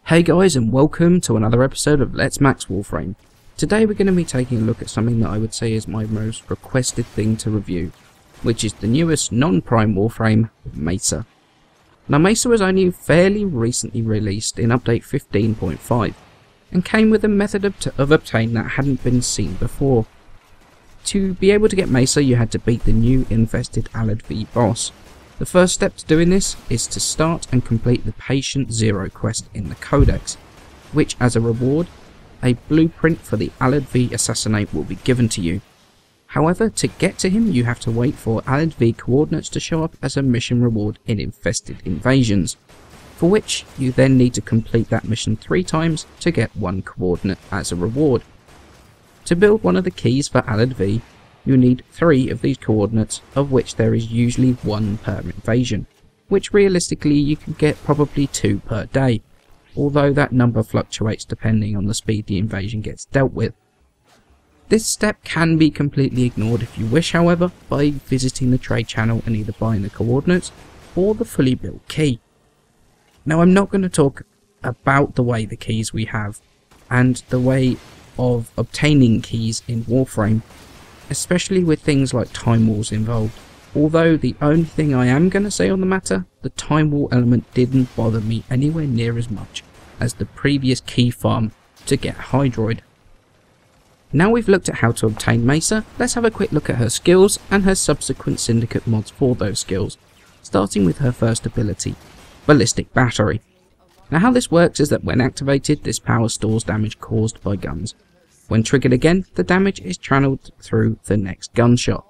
Hey guys, and welcome to another episode of Let's Max Warframe. Today we're going to be taking a look at something that I would say is my most requested thing to review, which is the newest non-prime Warframe, Mesa. Now Mesa was only fairly recently released in update 15.5 and came with a method of obtain that hadn't been seen before. To be able to get Mesa, you had to beat the new infested Alad V boss. The first step to doing this is to start and complete the Patient Zero quest in the Codex, which as a reward, a blueprint for the Alad V assassinate will be given to you. However, to get to him you have to wait for Alad V coordinates to show up as a mission reward in Infested Invasions, for which you then need to complete that mission 3 times to get 1 coordinate as a reward. To build one of the keys for Alad V, you need 3 of these coordinates, of which there is usually 1 per invasion, which realistically you can get probably 2 per day, although that number fluctuates depending on the speed the invasion gets dealt with. This step can be completely ignored if you wish, however, by visiting the trade channel and either buying the coordinates or the fully built key. Now I'm not going to talk about the way the keys we have and the way of obtaining keys in Warframe, especially with things like time wars involved. Although the only thing I am going to say on the matter, the time war element didn't bother me anywhere near as much as the previous key farm to get Hydroid. Now we've looked at how to obtain Mesa, let's have a quick look at her skills and her subsequent syndicate mods for those skills, starting with her first ability, Ballistic Battery. Now how this works is that when activated, this power stores damage caused by guns. When triggered again, the damage is channeled through the next gunshot.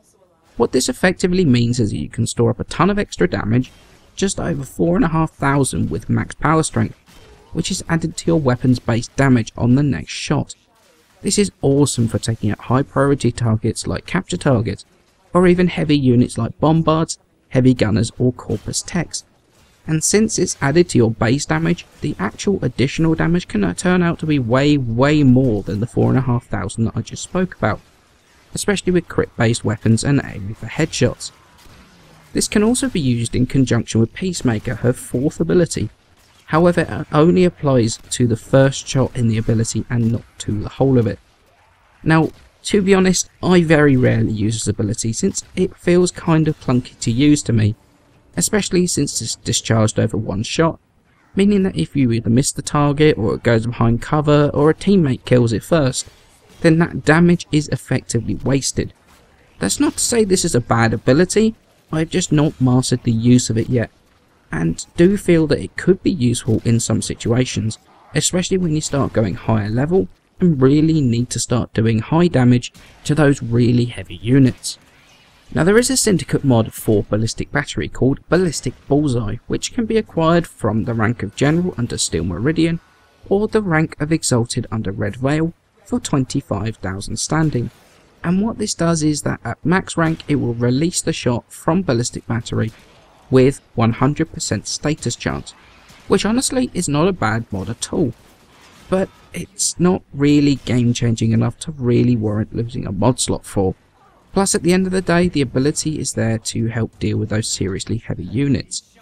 What this effectively means is that you can store up a ton of extra damage, just over 4,500 with max power strength, which is added to your weapon's base damage on the next shot. This is awesome for taking out high priority targets like capture targets, or even heavy units like bombards, heavy gunners or corpus techs. And since it's added to your base damage, the actual additional damage can turn out to be way more than the 4,500 that I just spoke about, especially with crit based weapons and aiming for headshots. This can also be used in conjunction with Peacemaker, her 4th ability. However, it only applies to the first shot in the ability and not to the whole of it. Now, to be honest, I very rarely use this ability since it feels kind of clunky to use to me, especially since it's discharged over 1 shot, meaning that if you either miss the target or it goes behind cover or a teammate kills it first, then that damage is effectively wasted. That's not to say this is a bad ability, I've just not mastered the use of it yet, and do feel that it could be useful in some situations, especially when you start going higher level and really need to start doing high damage to those really heavy units. Now there is a syndicate mod for Ballistic Battery called Ballistic Bullseye, which can be acquired from the rank of General under Steel Meridian or the rank of Exalted under Red Veil for 25,000 standing. And what this does is that at max rank it will release the shot from Ballistic Battery with 100% status chance, which honestly is not a bad mod at all, but it's not really game changing enough to really warrant losing a mod slot for. Plus at the end of the day, the ability is there to help deal with those seriously heavy units.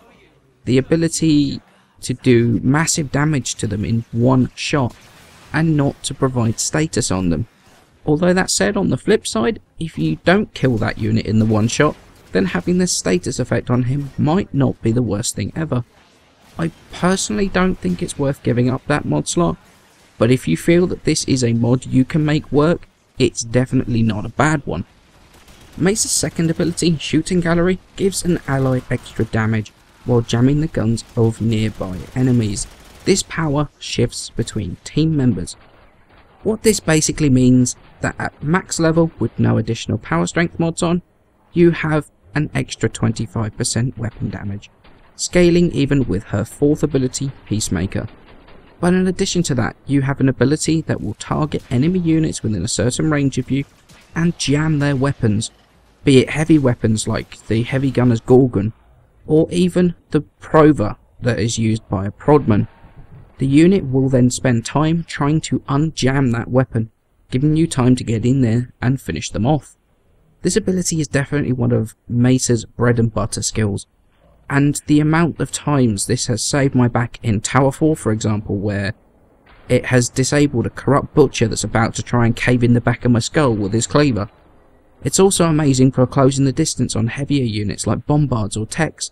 The ability to do massive damage to them in 1 shot and not to provide status on them. Although that said, on the flip side, if you don't kill that unit in the 1 shot, then having the status effect on him might not be the worst thing ever. I personally don't think it's worth giving up that mod slot, but if you feel that this is a mod you can make work, it's definitely not a bad one. Mesa's second ability, Shooting Gallery, gives an ally extra damage while jamming the guns of nearby enemies. This power shifts between team members. What this basically means that at max level with no additional power strength mods on, you have an extra 25% weapon damage, scaling even with her 4th ability, Peacemaker. But in addition to that, you have an ability that will target enemy units within a certain range of you and jam their weapons, be it heavy weapons like the heavy gunner's Gorgon, or even the Prover that is used by a Prodman. The unit will then spend time trying to unjam that weapon, giving you time to get in there and finish them off. This ability is definitely one of Mesa's bread and butter skills, And the amount of times this has saved my back in Towerfall, for example, where it has disabled a corrupt butcher that's about to try and cave in the back of my skull with his cleaver. It's also amazing for closing the distance on heavier units like bombards or techs,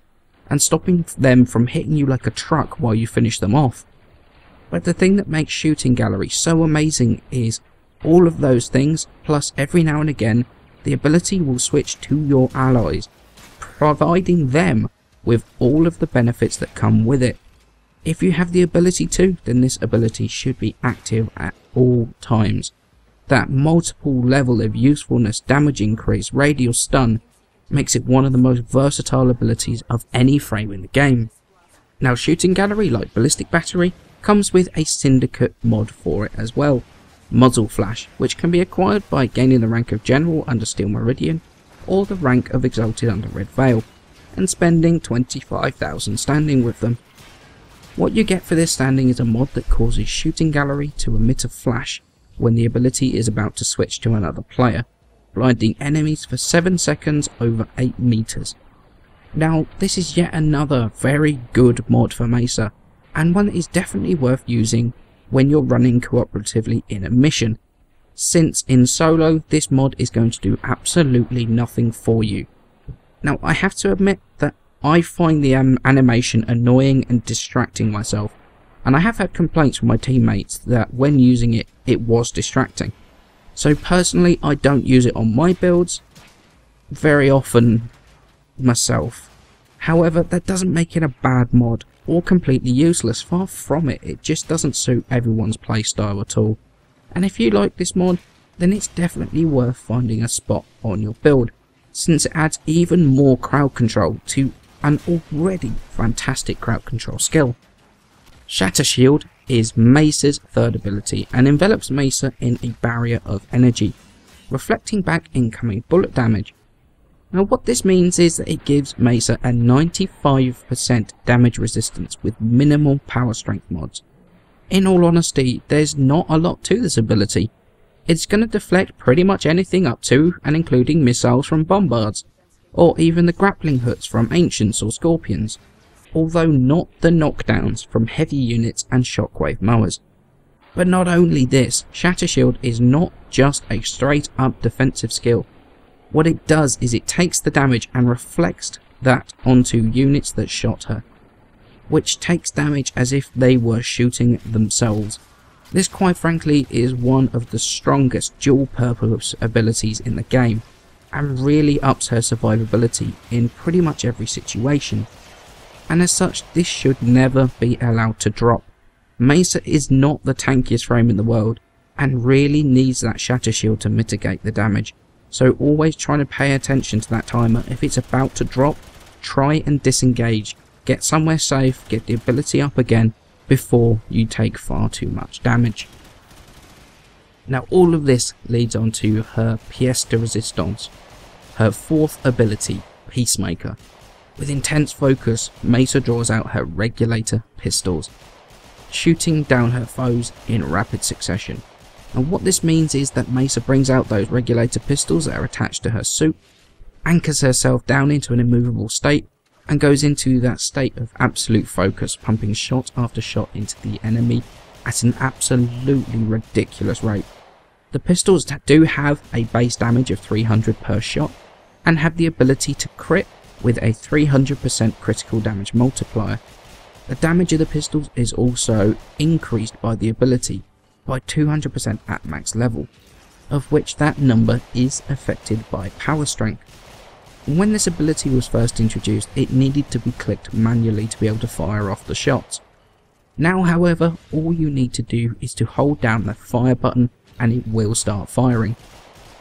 and stopping them from hitting you like a truck while you finish them off. But the thing that makes Shooting Gallery so amazing is all of those things, plus every now and again the ability will switch to your allies, providing them with all of the benefits that come with it. If you have the ability to, then this ability should be active at all times. That multiple level of usefulness, damage increase, radial stun makes it one of the most versatile abilities of any frame in the game. Now, Shooting Gallery, like Ballistic Battery, comes with a Syndicate mod for it as well, Muzzle Flash, which can be acquired by gaining the rank of General under Steel Meridian or the rank of Exalted under Red Veil, and spending 25,000 standing with them. What you get for this standing is a mod that causes Shooting Gallery to emit a flash when the ability is about to switch to another player, blinding enemies for 7 seconds over 8 meters. Now, this is yet another very good mod for Mesa, and one that is definitely worth using when you're running cooperatively in a mission, since in solo this mod is going to do absolutely nothing for you. Now, I have to admit that I find the animation annoying and distracting myself, and I have had complaints from my teammates that when using it, it was distracting. So personally, I don't use it on my builds very often myself. However, that doesn't make it a bad mod or completely useless, far from it. It just doesn't suit everyone's playstyle at all. And if you like this mod, then it's definitely worth finding a spot on your build, since it adds even more crowd control to an already fantastic crowd control skill. Shatter Shield is Mesa's third ability and envelops Mesa in a barrier of energy, reflecting back incoming bullet damage. Now, what this means is that it gives Mesa a 95% damage resistance with minimal power strength mods. In all honesty, there's not a lot to this ability. It's going to deflect pretty much anything up to and including missiles from bombards, or even the grappling hooks from ancients or scorpions, although not the knockdowns from heavy units and shockwave mowers. But not only this, Shatter Shield is not just a straight up defensive skill. What it does is it takes the damage and reflects that onto units that shot her, which takes damage as if they were shooting themselves. This, quite frankly, is one of the strongest dual purpose abilities in the game, and really ups her survivability in pretty much every situation. And as such, this should never be allowed to drop. Mesa is not the tankiest frame in the world, and really needs that Shatter Shield to mitigate the damage, so always try to pay attention to that timer. If it's about to drop, try and disengage, get somewhere safe, get the ability up again before you take far too much damage. Now, all of this leads on to her pièce de résistance, her fourth ability, Peacemaker. With intense focus, Mesa draws out her regulator pistols, shooting down her foes in rapid succession. And what this means is that Mesa brings out those regulator pistols that are attached to her suit, anchors herself down into an immovable state, and goes into that state of absolute focus, pumping shot after shot into the enemy at an absolutely ridiculous rate. The pistols do have a base damage of 300 per shot, and have the ability to crit with a 300% critical damage multiplier. The damage of the pistols is also increased by the ability by 200% at max level, of which that number is affected by power strength. When this ability was first introduced, it needed to be clicked manually to be able to fire off the shots. Now, however, all you need to do is to hold down the fire button and it will start firing.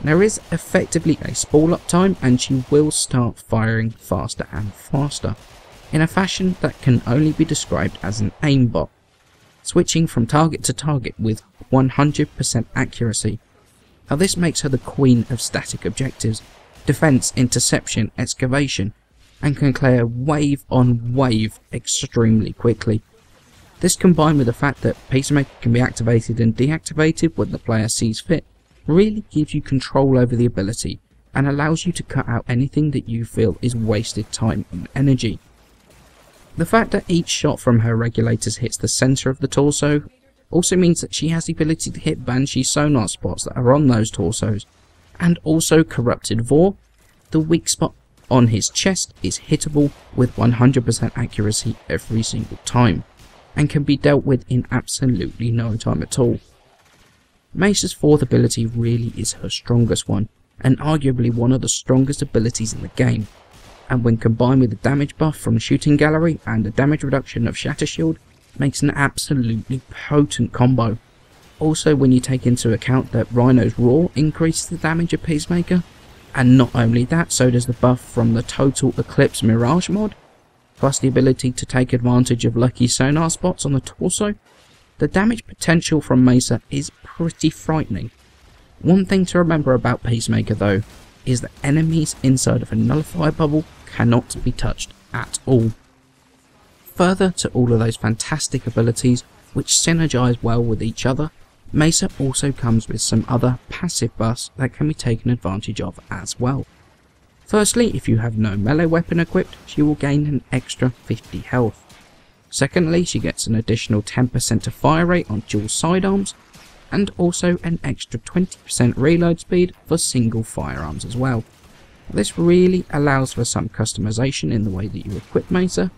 There is effectively a spool up time, and she will start firing faster and faster, in a fashion that can only be described as an aimbot, switching from target to target with 100% accuracy. Now, this makes her the queen of static objectives, defense, interception, excavation, and can clear wave on wave extremely quickly. This, combined with the fact that Peacemaker can be activated and deactivated when the player sees fit, really gives you control over the ability and allows you to cut out anything that you feel is wasted time and energy. The fact that each shot from her regulators hits the centre of the torso also means that she has the ability to hit Banshee sonar spots that are on those torsos, and also Corrupted Vor, the weak spot on his chest, is hittable with 100% accuracy every single time, and can be dealt with in absolutely no time at all. Mesa's fourth ability really is her strongest one, and arguably one of the strongest abilities in the game, and when combined with the damage buff from Shooting Gallery and the damage reduction of Shatter Shield, makes an absolutely potent combo. Also, when you take into account that Rhino's Roar increases the damage of Peacemaker, and not only that, so does the buff from the Total Eclipse Mirage mod, plus the ability to take advantage of lucky sonar spots on the torso, the damage potential from Mesa is pretty frightening. One thing to remember about Peacemaker though, is that enemies inside of a nullifier bubble cannot be touched at all. Further to all of those fantastic abilities which synergize well with each other, Mesa also comes with some other passive buffs that can be taken advantage of as well. Firstly, if you have no melee weapon equipped, she will gain an extra 50 health. Secondly, she gets an additional 10% to fire rate on dual sidearms, and also an extra 20% reload speed for single firearms as well. This really allows for some customization in the way that you equip Mesa,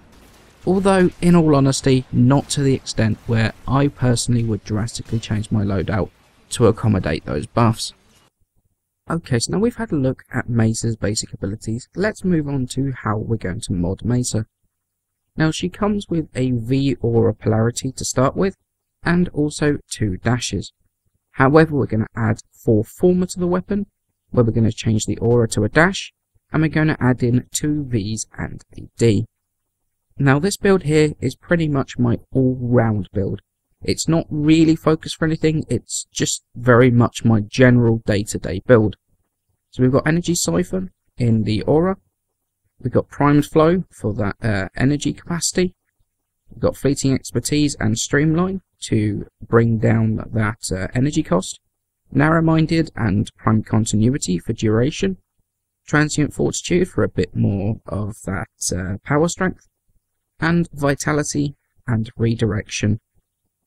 although in all honesty not to the extent where I personally would drastically change my loadout to accommodate those buffs. Okay, so now we've had a look at Mesa's basic abilities, let's move on to how we're going to mod Mesa. Now she comes with a V aura polarity to start with, and also 2 dashes. However, we're going to add 4 former to the weapon, where we're going to change the aura to a dash, and we're going to add in 2 Vs and a D. Now this build here is pretty much my all-round build. It's not really focused for anything, it's just very much my general day-to-day build. So we've got Energy Siphon in the aura, we've got Primed Flow for that energy capacity, we've got Fleeting Expertise and Streamline to bring down that energy cost, Narrow-Minded and Primed Continuity for duration, Transient Fortitude for a bit more of that power strength, and Vitality and Redirection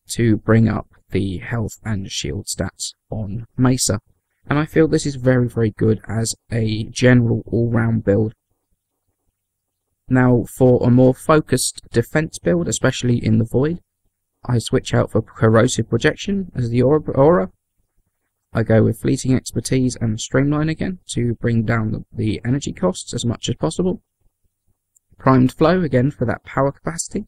to bring up the health and shield stats on Mesa. And I feel this is very, very good as a general all-round build. Now for a more focused defense build, especially in the Void, I switch out for Corrosive Projection as the aura. I go with Fleeting Expertise and Streamline again to bring down the energy costs as much as possible. Primed Flow again for that power capacity.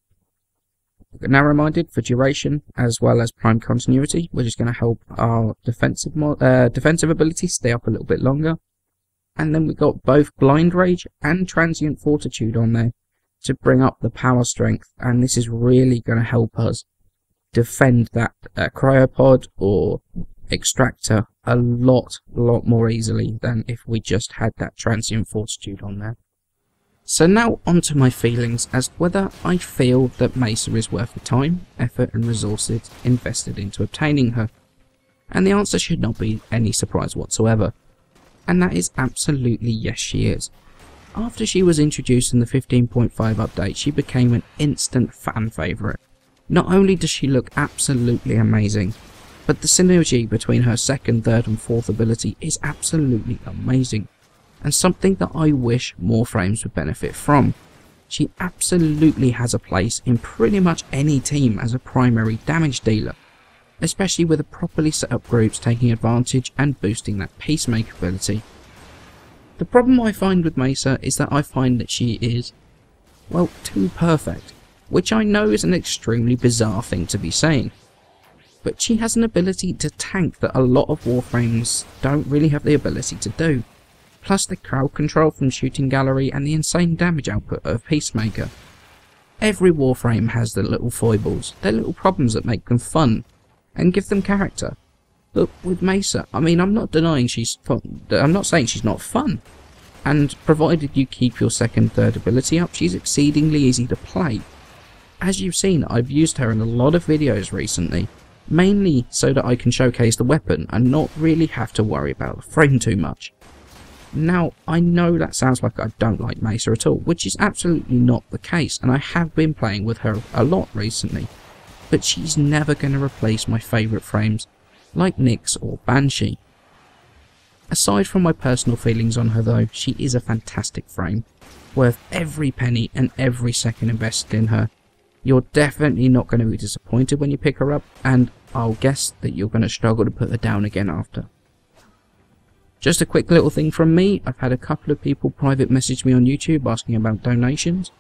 Narrow-Minded for duration, as well as Primed Continuity, which is going to help our defensive abilities stay up a little bit longer. And then we got both Blind Rage and Transient Fortitude on there to bring up the power strength, and this is really going to help us defend that cryopod or extractor a lot more easily than if we just had that Transient Fortitude on there. So now onto my feelings as to whether I feel that Mesa is worth the time, effort and resources invested into obtaining her. And the answer should not be any surprise whatsoever. And that is absolutely yes, she is. After she was introduced in the 15.5 update, she became an instant fan favourite. Not only does she look absolutely amazing, but the synergy between her second, third and fourth ability is absolutely amazing, and something that I wish Warframes would benefit from. She absolutely has a place in pretty much any team as a primary damage dealer, especially with a properly set up groups taking advantage and boosting that Peacemaker ability. The problem I find with Mesa is that I find that she is, well, too perfect, which I know is an extremely bizarre thing to be saying. But she has an ability to tank that a lot of Warframes don't really have the ability to do, plus the crowd control from Shooting Gallery and the insane damage output of Peacemaker. Every Warframe has their little foibles, their little problems that make them fun, and give them character. But with Mesa, I mean, I'm not denying she's fun, I'm not saying she's not fun, and provided you keep your second, third ability up, she's exceedingly easy to play. As you've seen, I've used her in a lot of videos recently, mainly so that I can showcase the weapon and not really have to worry about the frame too much. Now, I know that sounds like I don't like Mesa at all, which is absolutely not the case, and I have been playing with her a lot recently, but she's never going to replace my favourite frames, like Nyx or Banshee. Aside from my personal feelings on her though, she is a fantastic frame, worth every penny and every second invested in her. You're definitely not going to be disappointed when you pick her up, and I'll guess that you're going to struggle to put her down again after. Just a quick little thing from me, I've had a couple of people private message me on YouTube asking about donations.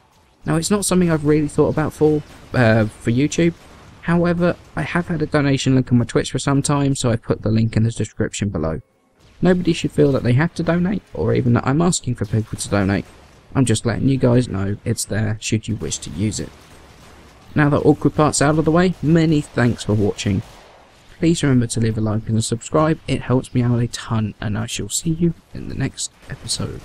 Now, it's not something I've really thought about for YouTube. However, I have had a donation link on my Twitch for some time, so I've put the link in the description below. Nobody should feel that they have to donate, or even that I'm asking for people to donate. I'm just letting you guys know it's there should you wish to use it. Now that awkward part's out of the way, many thanks for watching. Please remember to leave a like and a subscribe, it helps me out a ton, and I shall see you in the next episode.